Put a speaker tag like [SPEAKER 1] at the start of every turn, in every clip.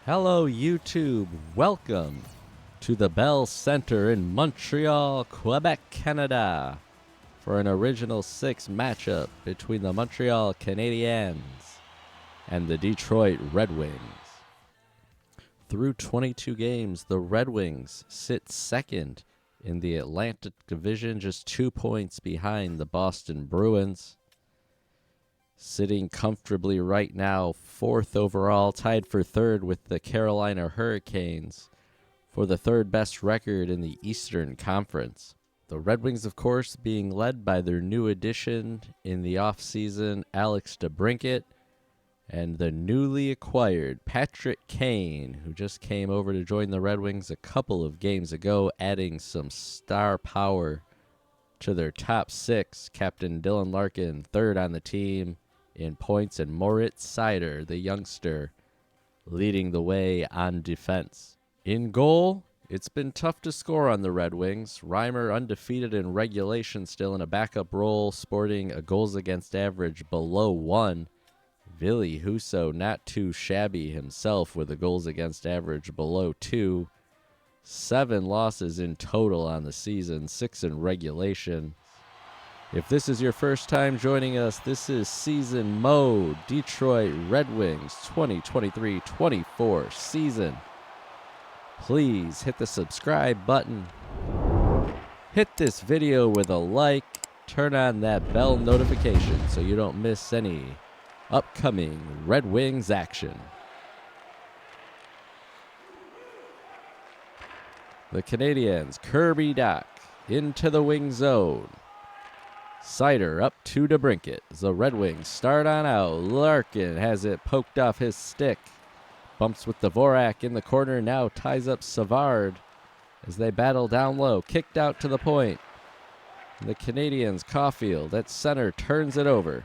[SPEAKER 1] Hello, YouTube. Welcome to the Bell Center in Montreal, Quebec, Canada, for an Original Six matchup between the Montreal Canadiens and the Detroit Red Wings. Through 22 games, the Red Wings sit second in the Atlantic Division, just 2 points behind the Boston Bruins. Sitting comfortably right now, fourth overall, tied for third with the Carolina Hurricanes for the third best record in the Eastern Conference. The Red Wings, of course, being led by their new addition in the offseason, Alex DeBrincat, and the newly acquired Patrick Kane, who just came over to join the Red Wings a couple of games ago, adding some star power to their top six. Captain Dylan Larkin, third on the team in points, and Moritz Seider, the youngster, leading the way on defense. In goal, it's been tough to score on the Red Wings. Reimer undefeated in regulation, still in a backup role, sporting a goals against average below 1. Ville Husso not too shabby himself with a goals against average below 2. 7 losses in total on the season, 6 in regulation. If this is your first time joining us, this is Season Mode, Detroit Red Wings 2023-24 season. Please hit the subscribe button. Hit this video with a like. Turn on that bell notification so you don't miss any upcoming Red Wings action. The Canadiens, Kirby Dach into the wing zone. Seider up to DeBrincat. The Red Wings start on out. Larkin has it poked off his stick. Bumps with Dvorak in the corner. Now ties up Savard as they battle down low. Kicked out to the point. The Canadiens, Caulfield at center, turns it over.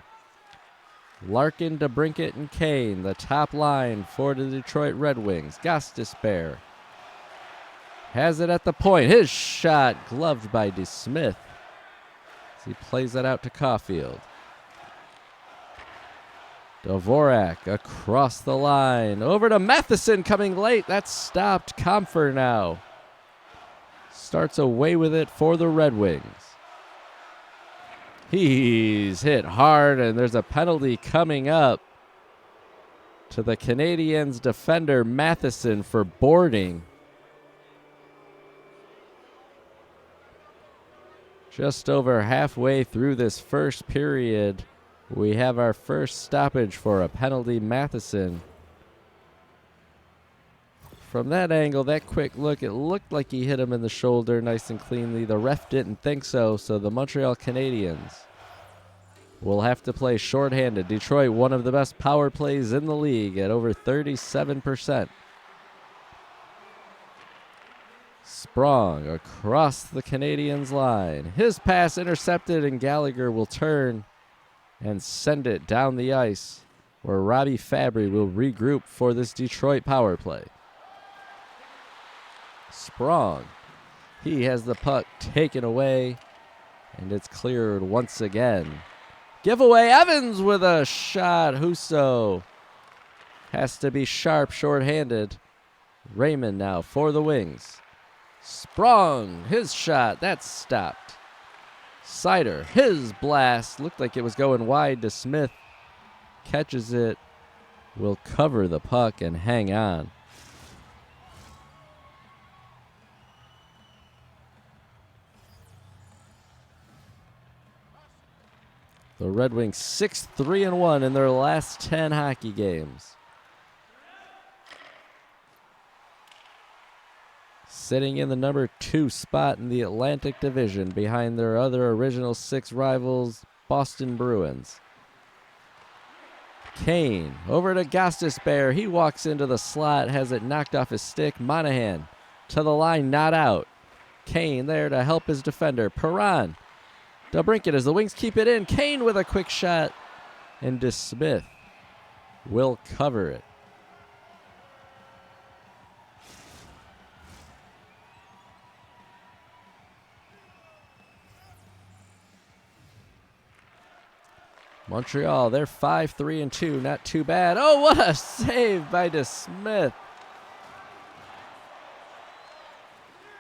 [SPEAKER 1] Larkin, DeBrincat, and Kane, the top line for the Detroit Red Wings. Gostisbehere has it at the point. His shot gloved by DeSmith. He plays that out to Caulfield. Dvorak across the line. Over to Matheson coming late. That's stopped. Comfer now starts away with it for the Red Wings. He's hit hard, and there's a penalty coming up to the Canadiens defender Matheson for boarding. Just over halfway through this first period, we have our first stoppage for a penalty. Matheson. From that angle, that quick look, it looked like he hit him in the shoulder nice and cleanly. The ref didn't think so, so the Montreal Canadiens will have to play shorthanded. Detroit, one of the best power plays in the league at over 37%. Sprong across the Canadiens line. His pass intercepted, and Gallagher will turn and send it down the ice, where Robbie Fabry will regroup for this Detroit power play. Sprong, he has the puck taken away, and it's cleared once again. Giveaway, Evans with a shot. Husso has to be sharp, shorthanded. Raymond now for the Wings. Sprong, his shot, that's stopped. Seider, his blast, looked like it was going wide to Smith. Catches it, will cover the puck and hang on. The Red Wings 6-3-1 in their last 10 hockey games. Sitting in the number 2 spot in the Atlantic Division behind their other Original Six rivals, Boston Bruins. Kane over to Gostisbehere. He walks into the slot, has it knocked off his stick. Monahan to the line, not out. Kane there to help his defender. Perron. DeBrincat as the Wings keep it in. Kane with a quick shot, and DeSmith will cover it. Montreal, they're 5-3-2, not too bad. Oh, what a save by DeSmith.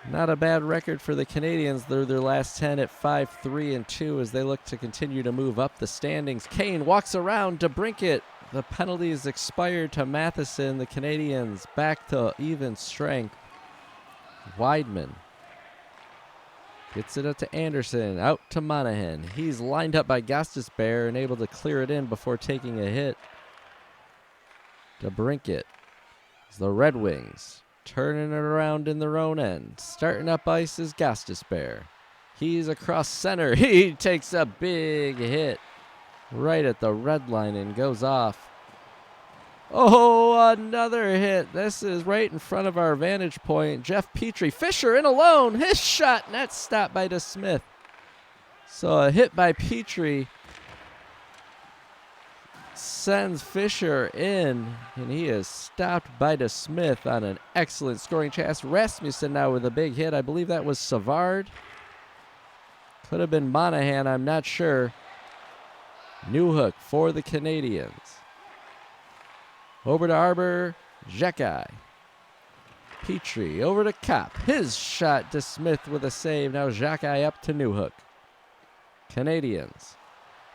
[SPEAKER 1] Not a bad record for the Canadiens. They're their last 10 at 5-3-2 as they look to continue to move up the standings. Kane walks around to DeBrincat. The penalty is expired to Matheson. The Canadiens back to even strength. Weidman gets it up to Anderson. Out to Monahan. He's lined up by Gostisbehere and able to clear it in before taking a hit. DeBrincat. It's the Red Wings turning it around in their own end. Starting up ice is Gostisbehere. He's across center. He takes a big hit right at the red line and goes off. Oh, another hit. This is right in front of our vantage point. Jeff Petrie. Fisher in alone. His shot net stopped by DeSmith. So a hit by Petrie sends Fisher in, and he is stopped by DeSmith on an excellent scoring chance. Rasmussen now with a big hit. I believe that was Savard. Could have been Monahan. I'm not sure. Newhook for the Canadiens. Over to Arbor, Xhekaj. Petrie over to Kopp. His shot to Smith with a save. Now Xhekaj up to Newhook. Canadiens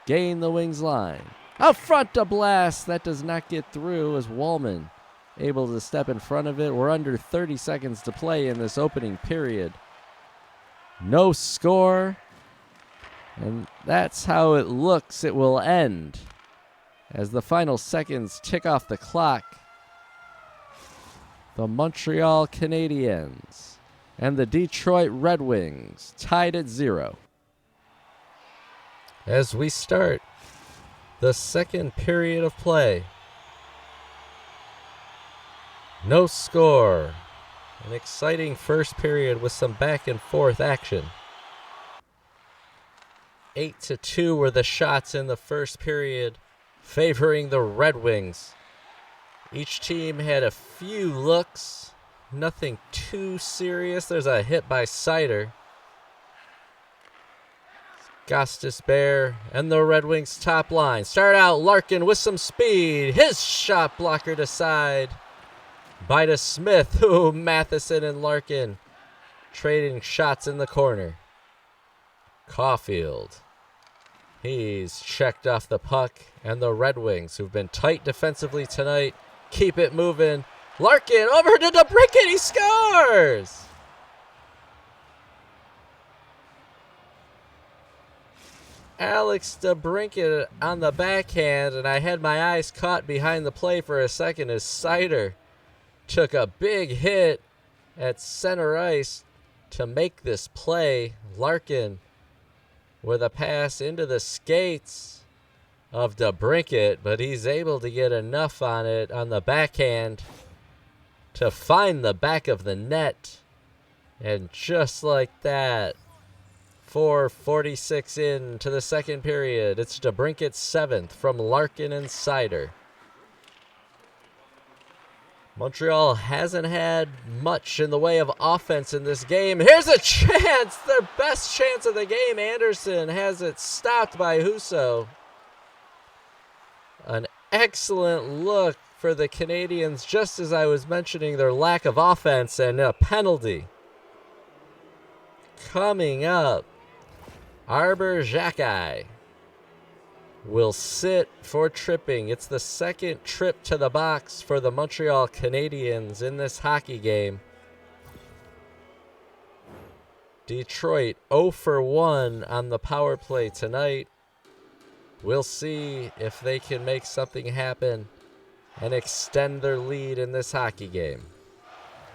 [SPEAKER 1] gain the wings line. Out front to blast. That does not get through as Wallman able to step in front of it. We're under 30 seconds to play in this opening period. No score. And that's how it looks it will end as the final seconds tick off the clock. The Montreal Canadiens and the Detroit Red Wings tied at 0. As we start the second period of play. No score. An exciting first period with some back and forth action. 8-2 were the shots in the first period, favoring the Red Wings. Each team had a few looks, nothing too serious. There's a hit by Seider. Gostisbehere and the Red Wings top line. Start out Larkin with some speed. His shot blockered aside by DeSmith. Ooh, Matheson and Larkin trading shots in the corner. Caulfield. He's checked off the puck, and the Red Wings, who've been tight defensively tonight, keep it moving. Larkin over to DeBrincat. He scores! Alex DeBrincat on the backhand, and I had my eyes caught behind the play for a second as Seider took a big hit at center ice to make this play. Larkin with a pass into the skates of DeBrincat, but he's able to get enough on it on the backhand to find the back of the net. And just like that, 4:46 into the second period, it's DeBrincat's 7th from Larkin and Seider. Montreal hasn't had much in the way of offense in this game. Here's a chance, their best chance of the game. Anderson has it stopped by Husso. An excellent look for the Canadiens, just as I was mentioning their lack of offense, and a penalty. Coming up, Arbor Xhekaj will sit for tripping. It's the second trip to the box for the Montreal Canadiens in this hockey game. Detroit 0 for 1 on the power play tonight. We'll see if they can make something happen and extend their lead in this hockey game.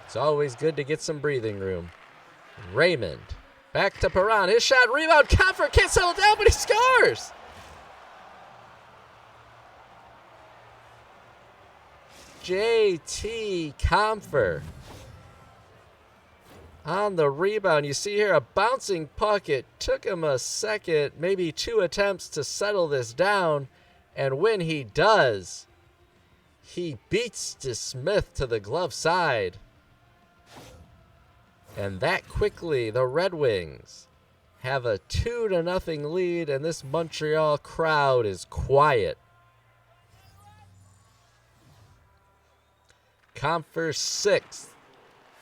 [SPEAKER 1] It's always good to get some breathing room. Raymond back to Perron. His shot, rebound, Comfort can't settle down, but he scores! J.T. Comfort on the rebound. You see here a bouncing puck. It took him a second, maybe 2 attempts to settle this down. And when he does, he beats DeSmith to the glove side. And that quickly, the Red Wings have a 2-0 lead, and this Montreal crowd is quiet. Comfort's 6th,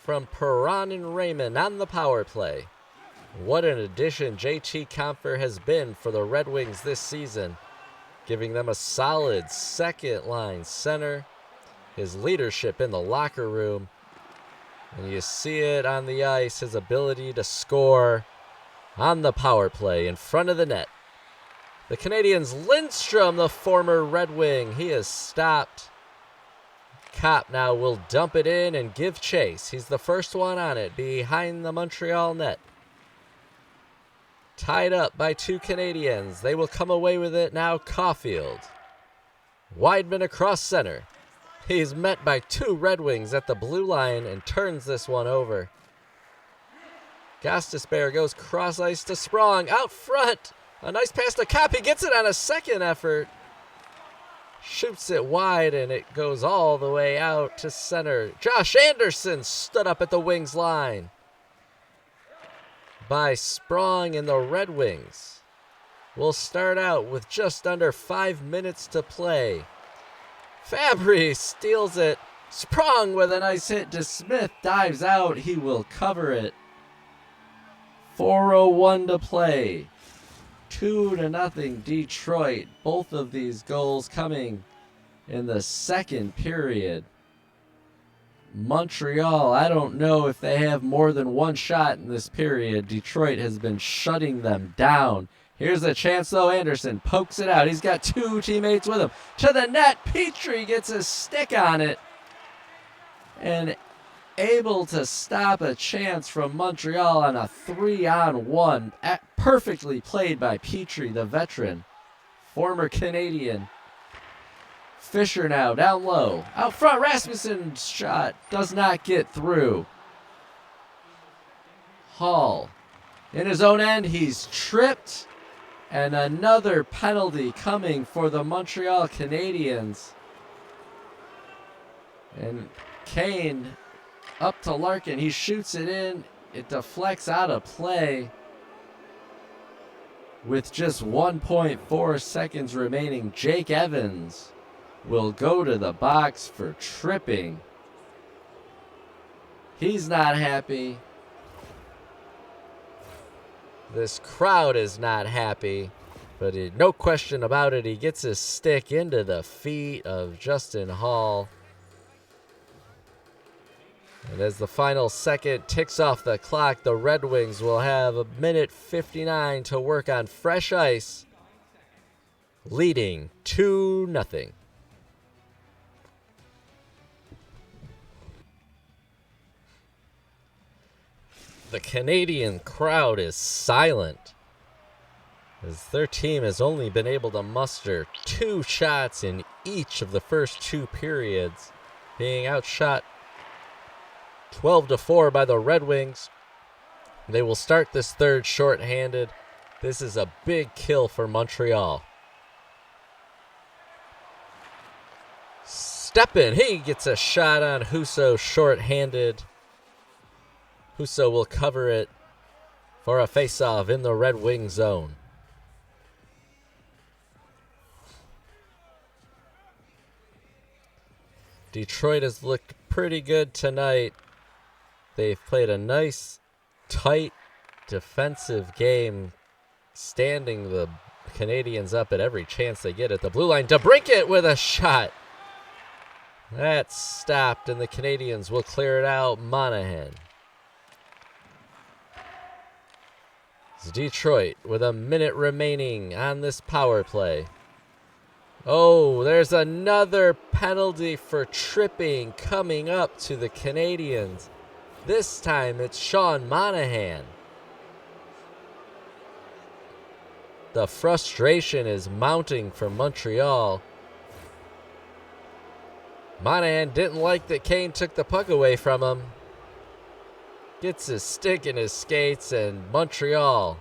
[SPEAKER 1] from Perron and Raymond on the power play. What an addition JT Compher has been for the Red Wings this season, giving them a solid second-line center, his leadership in the locker room, and you see it on the ice, his ability to score on the power play in front of the net. The Canadiens, Lindstrom, the former Red Wing, he is stopped. Kopp now will dump it in and give chase. He's the first one on it behind the Montreal net. Tied up by two Canadiens. They will come away with it now. Caulfield. Weidman across center. He's met by two Red Wings at the blue line and turns this one over. Gostisbehere goes cross ice to Sprong. Out front. A nice pass to Kopp. He gets it on a second effort. Shoots it wide and it goes all the way out to center. Josh Anderson stood up at the Wings line by Sprong, and the Red Wings will start out with just under 5 minutes to play. Fabry steals it. Sprong with a nice hit to Smith. Dives out. He will cover it. 4:01 to play. 2-0 Detroit. Both of these goals coming in the second period. Montreal, I don't know if they have more than one shot in this period. Detroit has been shutting them down. Here's a chance, though. Anderson pokes it out. He's got two teammates with him. To the net. Petrie gets a stick on it. And able to stop a chance from Montreal on a 3-on-1. Perfectly played by Petrie, the veteran. Former Canadian. Fisher now down low. Out front, Rasmussen's shot does not get through. Hall in his own end. He's tripped. And another penalty coming for the Montreal Canadiens. And Kane up to Larkin. He shoots it in. It deflects out of play. With just 1.4 seconds remaining, Jake Evans will go to the box for tripping. He's not happy. This crowd is not happy, but no question about it, he gets his stick into the feet of Justin Hall. And as the final second ticks off the clock, the Red Wings will have 1:59 to work on fresh ice, leading 2-0. The Canadian crowd is silent, as their team has only been able to muster 2 shots in each of the first 2 periods, being outshot 12-4 by the Red Wings. They will start this third shorthanded. This is a big kill for Montreal. Steppen, he gets a shot on Husso shorthanded. Husso will cover it for a faceoff in the Red Wing zone. Detroit has looked pretty good tonight. They've played a nice, tight, defensive game, standing the Canadiens up at every chance they get at the blue line. DeBrincat with a shot. That's stopped, and the Canadiens will clear it out. Monahan. It's Detroit with a minute remaining on this power play. Oh, there's another penalty for tripping coming up to the Canadiens. This time it's Sean Monahan. The frustration is mounting for Montreal. Monahan didn't like that Kane took the puck away from him. Gets his stick in his skates, and Montreal,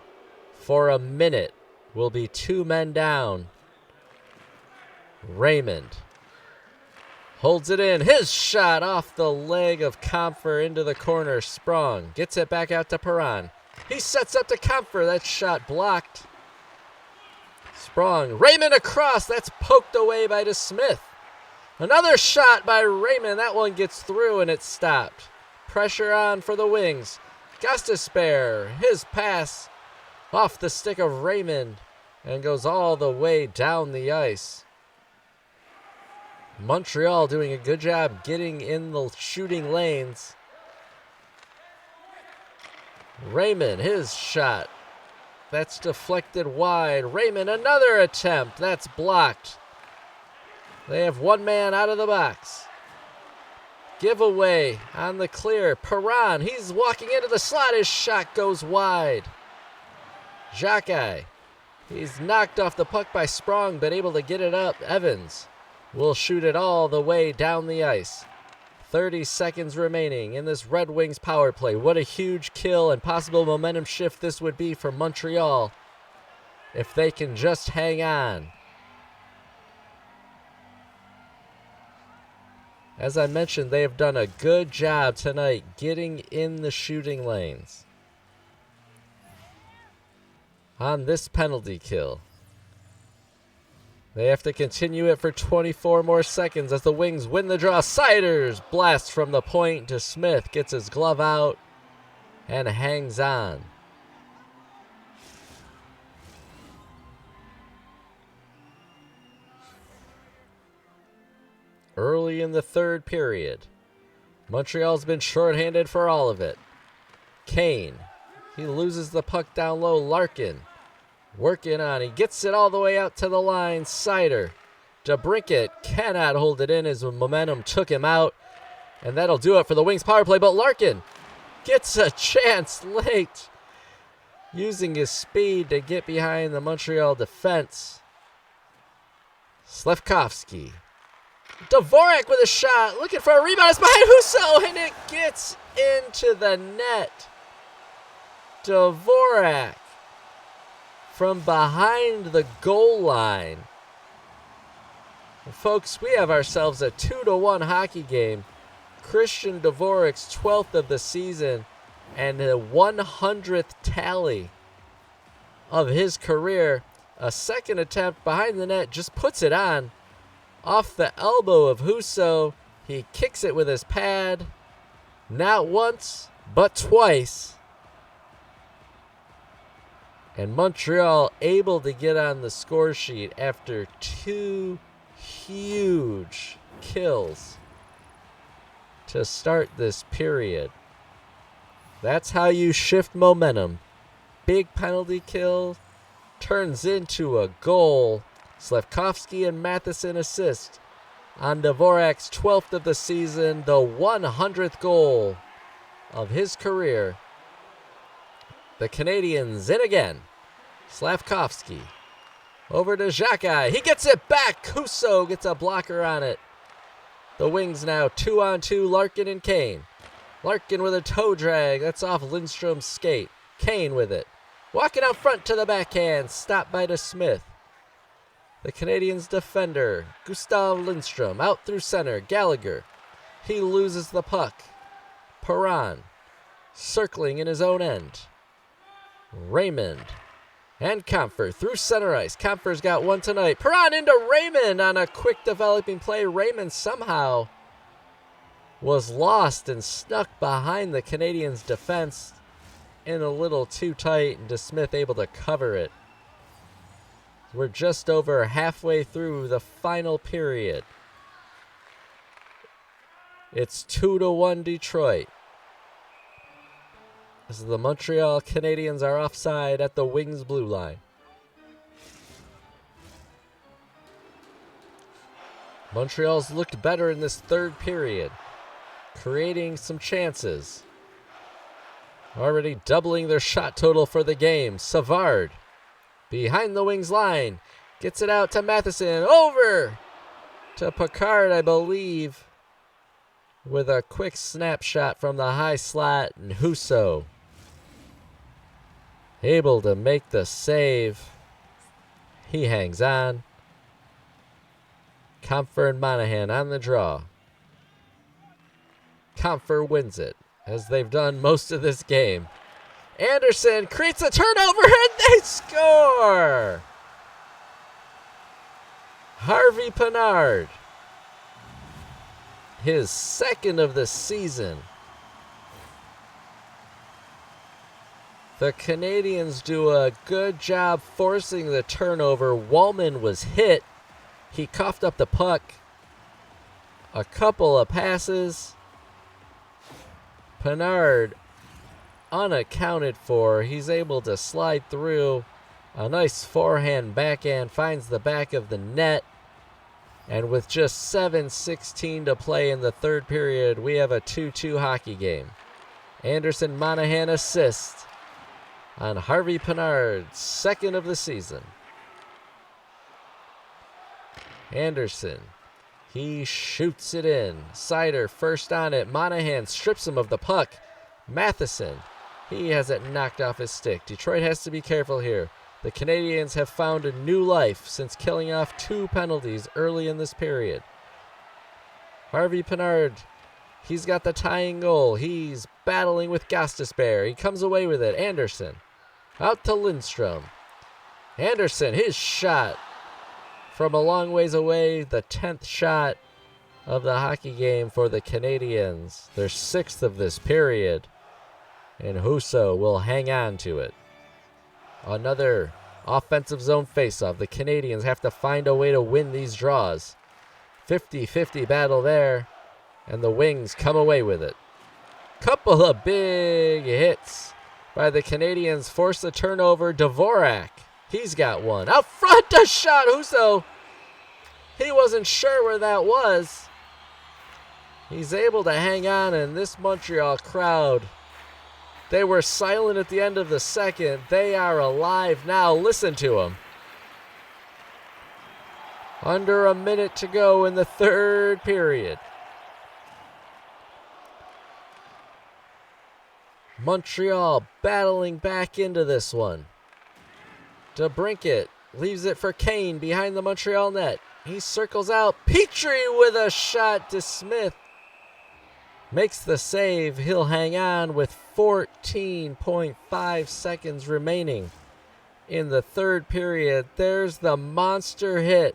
[SPEAKER 1] for a minute, will be 2 men down. Raymond holds it in. His shot off the leg of Compher into the corner. Sprong gets it back out to Perron. He sets up to Compher. That shot blocked. Sprong. Raymond across. That's poked away by DeSmith. Another shot by Raymond. That one gets through and it's stopped. Pressure on for the Wings. Gostisbehere, his pass off the stick of Raymond and goes all the way down the ice. Montreal doing a good job getting in the shooting lanes. Raymond, his shot. That's deflected wide. Raymond, another attempt. That's blocked. They have one man out of the box. Giveaway on the clear. Perron, he's walking into the slot. His shot goes wide. Jacques, he's knocked off the puck by Sprong, but able to get it up. Evans will shoot it all the way down the ice. 30 seconds remaining in this Red Wings power play. What a huge kill and possible momentum shift this would be for Montreal if they can just hang on. As I mentioned, they have done a good job tonight getting in the shooting lanes on this penalty kill. They have to continue it for 24 more seconds as the Wings win the draw. Siders blast from the point to Smith. Gets his glove out and hangs on. Early in the third period, Montreal's been shorthanded for all of it. Kane, he loses the puck down low. Larkin working on. He gets it all the way out to the line. Sider. DeBrincat cannot hold it in. His momentum took him out. And that'll do it for the Wings power play. But Larkin gets a chance late, using his speed to get behind the Montreal defense. Slafkovsky. Dvorak with a shot. Looking for a rebound. It's behind Husso. And it gets into the net. Dvorak from behind the goal line. And folks, we have ourselves a 2-1 hockey game. Christian Dvorak's 12th of the season and the 100th tally of his career. A second attempt behind the net, just puts it on. Off the elbow of Husso. He kicks it with his pad. Not once, but twice. And Montreal able to get on the score sheet after two huge kills to start this period. That's how you shift momentum. Big penalty kill turns into a goal. Slafkovsky and Matheson assist on Dvorak's 12th of the season, the 100th goal of his career. The Canadiens in again. Slafkovsky over to Jacques. He gets it back. Husso gets a blocker on it. The Wings now 2-on-2, Larkin and Kane. Larkin with a toe drag. That's off Lindstrom's skate. Kane with it. Walking out front to the backhand. Stopped by DeSmith. The Canadiens defender, Gustav Lindstrom, out through center. Gallagher. He loses the puck. Perron circling in his own end. Raymond and Comfer through center ice. Comfer's got one tonight. Perron into Raymond on a quick developing play. Raymond somehow was lost and snuck behind the Canadiens' defense in a little too tight, and DeSmith able to cover it. We're just over halfway through the final period. It's 2-1 Detroit. As the Montreal Canadiens are offside at the Wings blue line. Montreal's looked better in this third period, creating some chances. Already doubling their shot total for the game. Savard, behind the Wings line, gets it out to Matheson. Over to Picard, I believe, with a quick snapshot from the high slot. And Husso able to make the save. He hangs on. Comfer and Monahan on the draw. Comfer wins it, as they've done most of this game. Anderson creates a turnover and they score! Harvey Pinard, his second of the season, The Canadiens do a good job forcing the turnover. Wallman was hit. He coughed up the puck. A couple of passes. Pinard unaccounted for. He's able to slide through. A nice forehand backhand finds the back of the net. And with just 7:16 to play in the third period, we have a 2-2 hockey game. Anderson Monahan assist on Harvey Pinard's second of the season. Anderson, he shoots it in. Sider first on it. Monahan strips him of the puck. Matheson, he has it knocked off his stick. Detroit has to be careful here. The Canadiens have found a new life since killing off 2 penalties early in this period. Harvey Pinard, he's got the tying goal. He's battling with Gostisbehere. He comes away with it. Anderson, out to Lindstrom. Anderson, his shot from a long ways away. The 10th shot of the hockey game for the Canadiens. Their 6th of this period. And Husso will hang on to it. Another offensive zone faceoff. The Canadiens have to find a way to win these draws. 50-50 battle there. And the Wings come away with it. Couple of big hits by the Canadiens. Force the turnover. Dvorak, he's got one. Out front, a shot. Husso, he wasn't sure where that was. He's able to hang on, and this Montreal crowd, they were silent at the end of the second. They are alive now. Listen to them. Under a minute to go in the third period. Montreal battling back into this one. DeBrincat leaves it for Kane behind the Montreal net. He circles out. Petrie with a shot to Smith. Makes the save. He'll hang on with 14.5 seconds remaining in the third period. There's the monster hit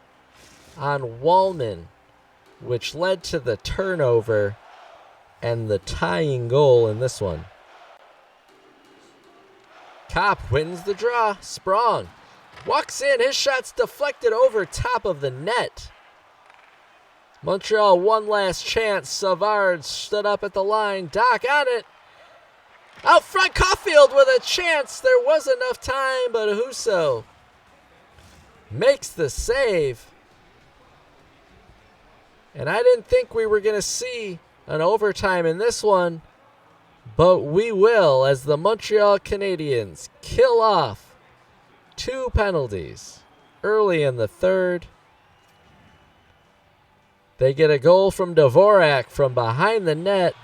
[SPEAKER 1] on Wallman, which led to the turnover and the tying goal in this one. Kopp wins the draw. Sprong walks in. His shot's deflected over top of the net. Montreal, one last chance. Savard stood up at the line. Doc on it. Out front, Caulfield with a chance. There was enough time, but Husso makes the save. And I didn't think we were going to see an overtime in this one, but we will, as the Montreal Canadiens kill off 2 penalties early in the third. They get a goal from Dvorak from behind the net,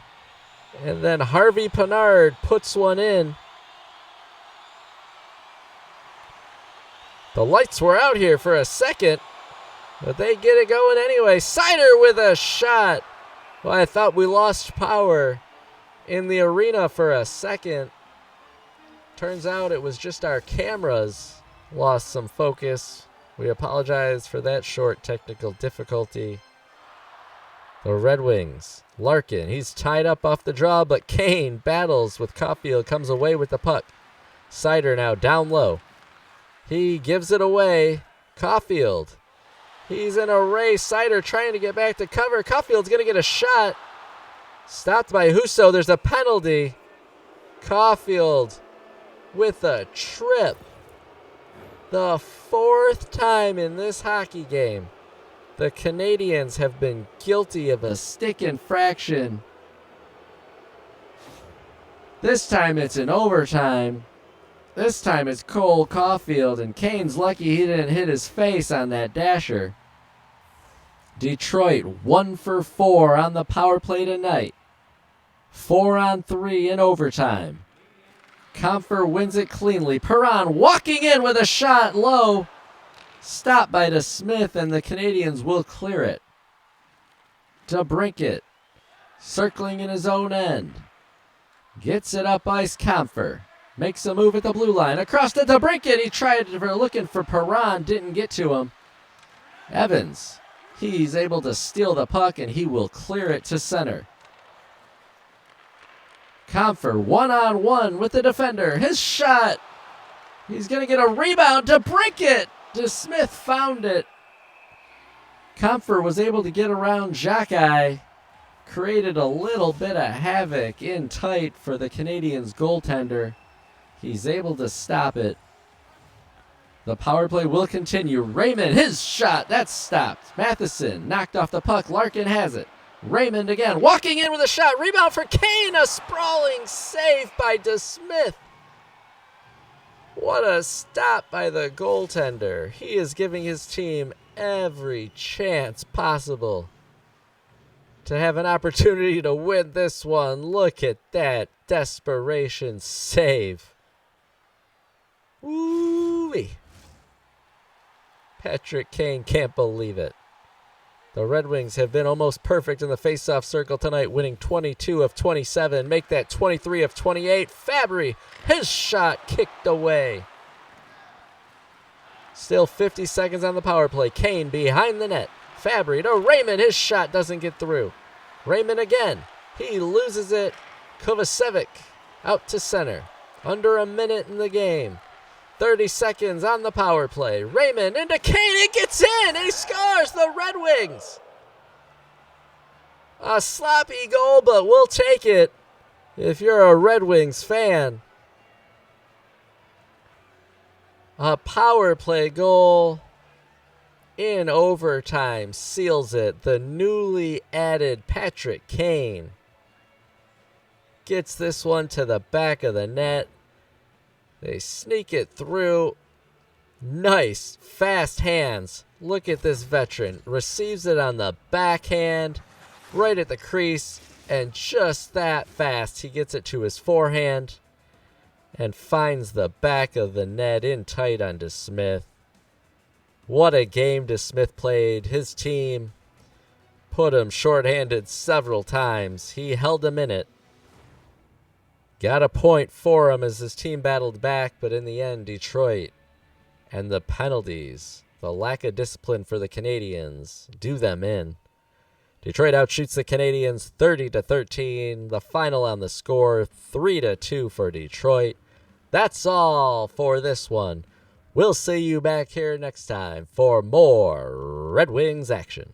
[SPEAKER 1] and then Harvey Pinard puts one in. The lights were out here for a second, but they get it going anyway. Sider with a shot. Well, I thought we lost power in the arena for a second. Turns out it was just our cameras lost some focus. We apologize for that short technical difficulty. The Red Wings, Larkin, he's tied up off the draw, but Kane battles with Caulfield, comes away with the puck. Sider now down low. He gives it away. Caulfield, he's in a race. Sider trying to get back to cover. Caulfield's going to get a shot. Stopped by Husso. There's a penalty. Caulfield with a trip. The 4th time in this hockey game the Canadiens have been guilty of a stick infraction. This time it's in overtime. This time it's Cole Caulfield, and Kane's lucky he didn't hit his face on that dasher. Detroit 1 for 4 on the power play tonight. 4 on 3 in overtime. Comfer wins it cleanly. Perron walking in with a shot low. Stopped by DeSmith, and the Canadiens will clear it. DeBrincat circling in his own end. Gets it up ice. Comfer makes a move at the blue line. Across to DeBrincat. He tried looking for Perron. Didn't get to him. Evans, he's able to steal the puck, and he will clear it to center. Comfer one-on-one with the defender. His shot. He's going to get a rebound to break it. DeSmith found it. Comfer was able to get around Jacki. Created a little bit of havoc in tight for the Canadiens goaltender. He's able to stop it. The power play will continue. Raymond, his shot. That's stopped. Matheson knocked off the puck. Larkin has it. Raymond again, walking in with a shot. Rebound for Kane. A sprawling save by DeSmith. What a stop by the goaltender. He is giving his team every chance possible to have an opportunity to win this one. Look at that desperation save. Woo-wee. Patrick Kane can't believe it. The Red Wings have been almost perfect in the faceoff circle tonight, winning 22 of 27. Make that 23 of 28. Fabry, his shot kicked away. Still 50 seconds on the power play. Kane behind the net. Fabry to Raymond. His shot doesn't get through. Raymond again. He loses it. Kovacevic out to center. Under a minute in the game. 30 seconds on the power play. Raymond into Kane. It gets in. He scores. The Red Wings. A sloppy goal, but we'll take it if you're a Red Wings fan. A power play goal in overtime seals it. The newly added Patrick Kane gets this one to the back of the net. They sneak it through. Nice, fast hands. Look at this veteran. Receives it on the backhand, right at the crease, and just that fast, he gets it to his forehand and finds the back of the net in tight on DeSmith. What a game DeSmith played. His team put him shorthanded several times. He held him in it. Got a point for him as his team battled back, but in the end, Detroit and the penalties, the lack of discipline for the Canadiens, do them in. Detroit outshoots the Canadiens 30-13. The final on the score, 3-2 for Detroit. That's all for this one. We'll see you back here next time for more Red Wings action.